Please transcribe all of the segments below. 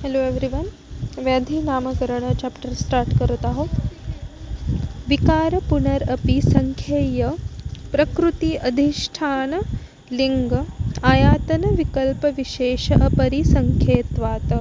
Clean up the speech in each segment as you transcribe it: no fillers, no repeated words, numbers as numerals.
Hello everyone. व्याधी नामकरण chapter start करत आहोत. विकार पुनरअपि संख्येय प्रकृती अधिष्ठान लिंग आयातन विकल्प विशेष अपरिसंख्येत्वात्,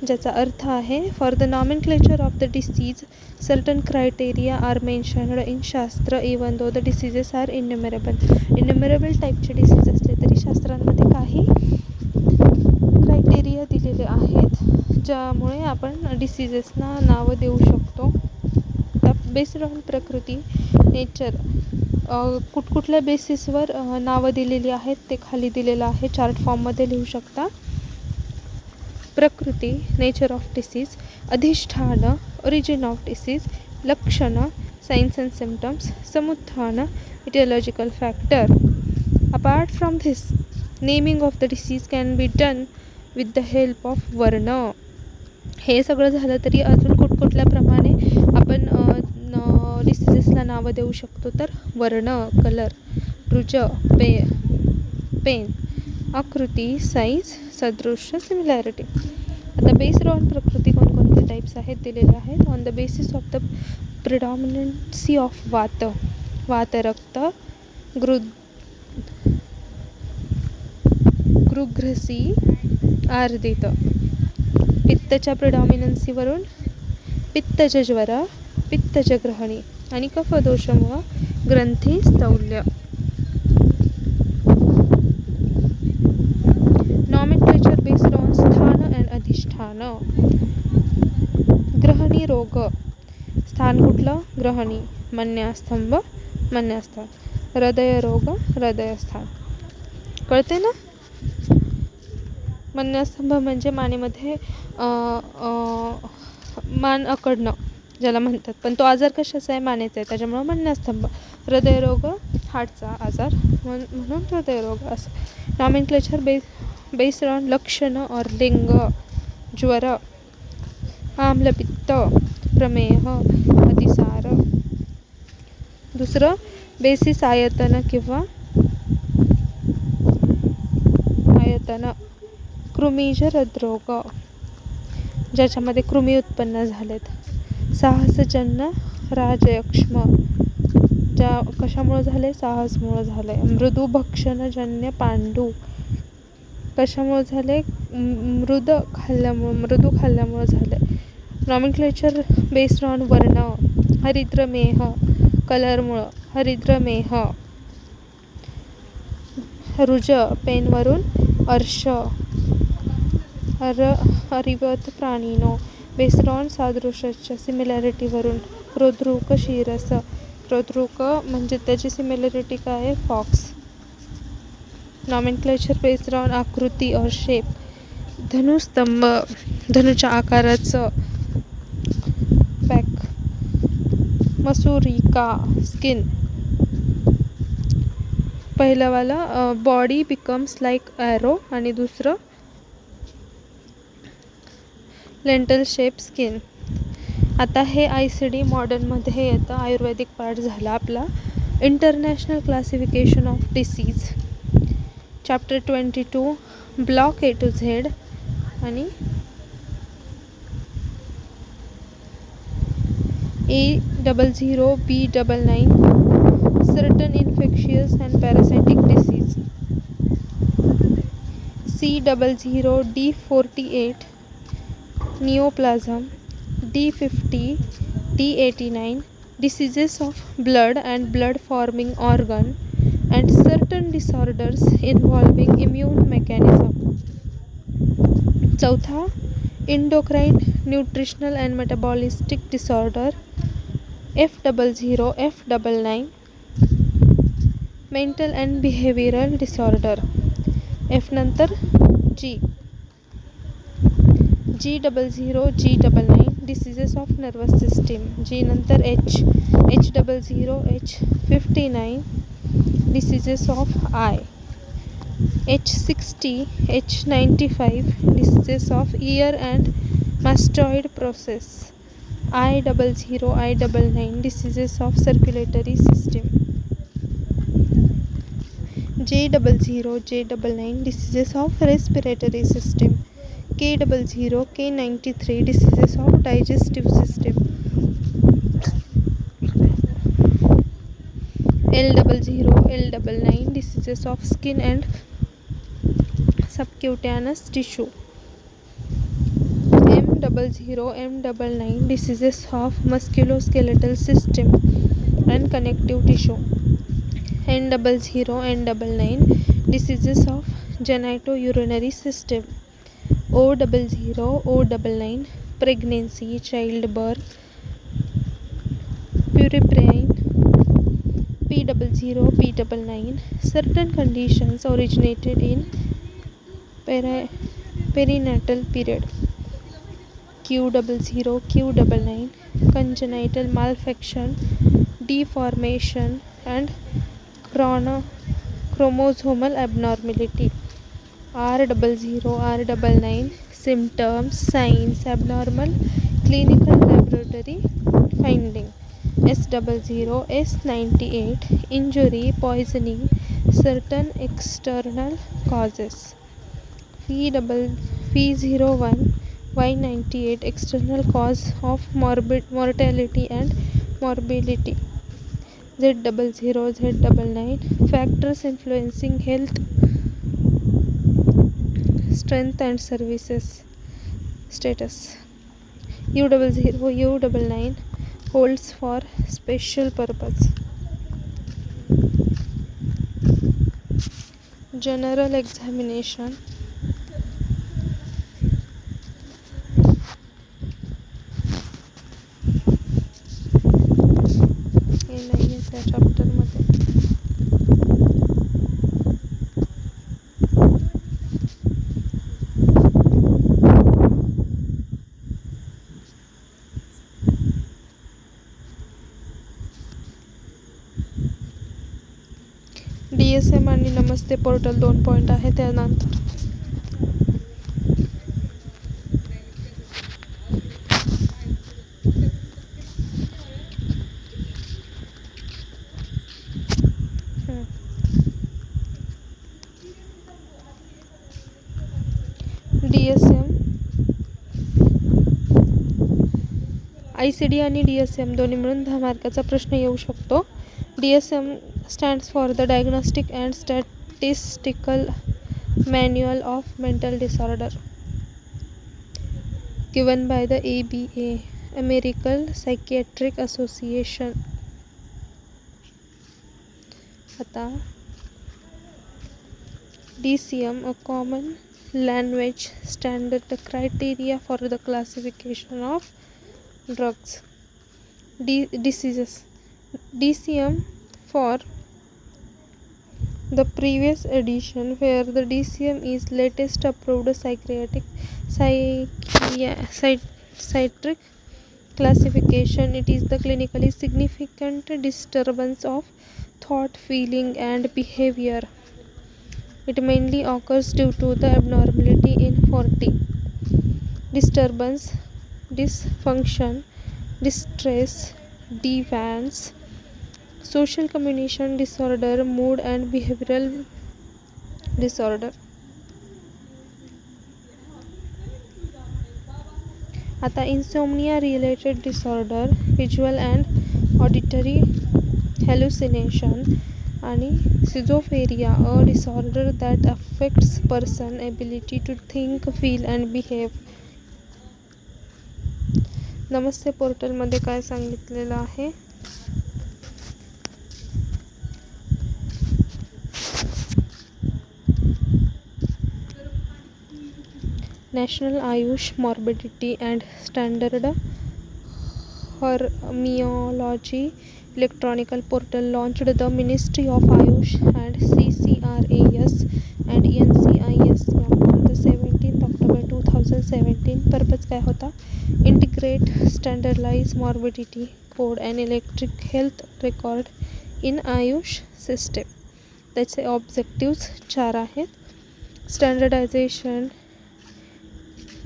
ज्याचा अर्थ आहे for the nomenclature of the disease certain criteria are mentioned in shastra even though the diseases are innumerable टाईपचे डिसीज असले तरी शास्त्रांमध्ये काही क्रायटेरिया दिलेले आहेत ज्यामुळे आपण डिसीजेसना नावं देऊ शकतो. बेस्ड ऑन प्रकृती नेचर कुठकुठल्या बेसिसवर नावं दिलेली आहेत ते खाली दिलेलं आहे, चार्ट फॉर्ममध्ये लिहू शकता. प्रकृती नेचर ऑफ डिसीज, अधिष्ठान ओरिजिन ऑफ डिसीज, लक्षण साइन्स अँड सिम्पटम्स, समुत्थान etiological factor. Apart from this naming of the disease can be done with the help of varna. हे सगळं झालं तरी अजून कुठकुठल्याप्रमाणे आपण डिसीजेसला नावं देऊ शकतो तर वर्ण, कलर, रुज, पेन, आकृती, साईज, सदृश्य, सिमिलॅरिटी. आता बेस्ड ऑन प्रकृती कोणकोणते टाईप्स आहेत दिलेले आहेत. On the basis of the predominancy of वातरक्त, गृघ्रसी, आर्दित. पित्तच्या प्रिडॉमिनन्सीवरून पित्तजज्वर, पित्तजग्रहणी आणि कफदोषमुळं ग्रंथी स्थौल्य. नॉमेनक्लेचर बेस्ड ऑन स्थान अँड अधिष्ठान. ग्रहणी रोग, स्थान कुठलं? ग्रहणी. मन्यास्तंभ, मन्यास्थान. हृदयरोग, हृदयस्थान. कळते ना? मन्यास्तंभ म्हणजे मानेमध्ये मान अकडणं ज्याला म्हणतात, पण तो आजार कशाचा आहे? मानेचा आहे, त्याच्यामुळं मन्यास्तंभ. हृदयरोग हार्टचा आजार म्हणून हृदयरोग असं. नॉमेनक्लेचर बेस्ड ऑन लक्षण और लिंग. ज्वर, आम्लपित्त, प्रमेह, अतिसार. दुसरं बेसिस आयतन किंवा आयतन. कृमीज हृदरोग, ज्याच्यामध्ये कृमी उत्पन्न झालेत. साहसजन्य राजयक्ष्म, ज्या कशामुळे झाले? साहसमुळे झाले. मृदुभक्षणजन्य पांडू, कशामुळे झाले? मृदू खाल्ल्यामुळे झाले. नॉमेनक्लेचर बेस्ड ऑन वर्ण. हरिद्रमेह, कलरमुळं हरिद्रमेह. रुज, पेनवरून अर्श. अरिवत प्राणिनो, बेस्ड ऑन सादृश्याच्या सिमिलॅरिटीवरून. रोद्रुक शिरस, रोद्रुक म्हणजे त्याची सिमिलॅरिटी काय आहे? फॉक्स. नॉमेनक्लेचर बेस्ड ऑन आकृती और शेप. धनुस्तंभ, धनुच्या आकाराचं. बॅक. मसूरिका, स्किन. पहिलंवाला बॉडी बिकम्स लाईक ॲरो आणि दुसरं लेंटल शेप स्किन. आता हे ICD मॉडर्नमध्ये येतं, आयुर्वेदिक पार्ट झाला आपला. International classification of disease, chapter 22, block A to Z आणि A00B99 certain infectious and parasitic disease. C00D48 निओप्लाझम. D50 D89 diseases of blood and blood forming organ and certain disorders involving immune mechanism. चौथा endocrine, nutritional and metabolistic disorder. F00 F99 mental and behavioral disorder. F नंतर G. G00 G99 diseases of nervous system. G नंतर H. H00 H59 diseases of eye. H60 H95 diseases of ear and mastoid process. I00 I99 diseases of circulatory system. J00, J99 diseases of respiratory system. K00, K93 diseases of digestive system. L00, L99 diseases of skin and subcutaneous tissue. M00, M99 diseases of musculoskeletal system and connective tissue. N00, N99 diseases of genitourinary system. O00, O99 pregnancy, childbirth, puerperal. P00, P99 certain conditions originated in perinatal period. Q00, Q99 congenital malfunction, deformation and chromosomal abnormality. R00, R99 symptoms, signs, abnormal clinical laboratory finding. S00, S98 injury, poisoning, certain external causes. P01, Y98 external cause of mortality and morbidity. Z00, Z99 factors influencing health, strength and services status. U00, U99 holds for special purpose. General examination. हे नाही आहे त्या चॅप्टरमध्ये. DSM आणि नमस्ते portal 2 point आहे त्यानंतर. DSM ICD आणि DSM दोन्ही मिळून 10 मार्काचा प्रश्न येऊ शकतो. DSM stands for the Diagnostic and Statistical Manual of Mental Disorder, given by the ABA, American Psychiatric Association. आता DCM, a common language standard criteria for the classification of drugs. Diseases. DCM for the previous edition, where the DCM is latest approved psychiatric classification. It is the clinically significant disturbance of thought, feeling and behavior. It mainly occurs due to the abnormality in 40 disturbance, dysfunction, distress, deviance, social communication disorder, mood and behavioral disorder. आता insomnia related disorder, visual and auditory hallucination आणि schizophrenia, a disorder that affects person ability to think, feel and behave. नमस्ते पोर्टलमध्ये काय सांगितलेलं आहे? National Ayush Morbidity and Standard Hormeology electronical portal launched the Ministry of Ayush and CCRAS and NCISM on the 17th October 2017. Purpose काय होता? Integrate standardized morbidity code and electric health record in Ayush system. त्याचे objectives 4 आहेत. Standardization,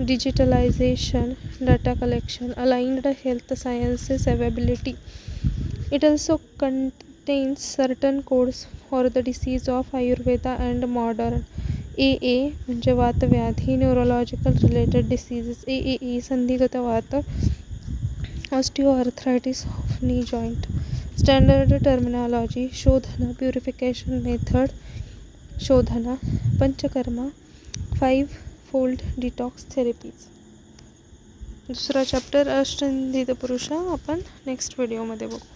digitalization, data collection, aligned health sciences availability. It also contains certain codes for the disease of Ayurveda and modern. AA म्हणजे वातव्याधी, neurological related diseases. AAE संधिगत वात, osteoarthritis of नी joint. Standard terminology: शोधना, purification method, शोधना, panchakarma, 5 fold detox therapies. दुसरा chapter अष्टंधित पुरुष आपण next व्हिडिओमध्ये बघू.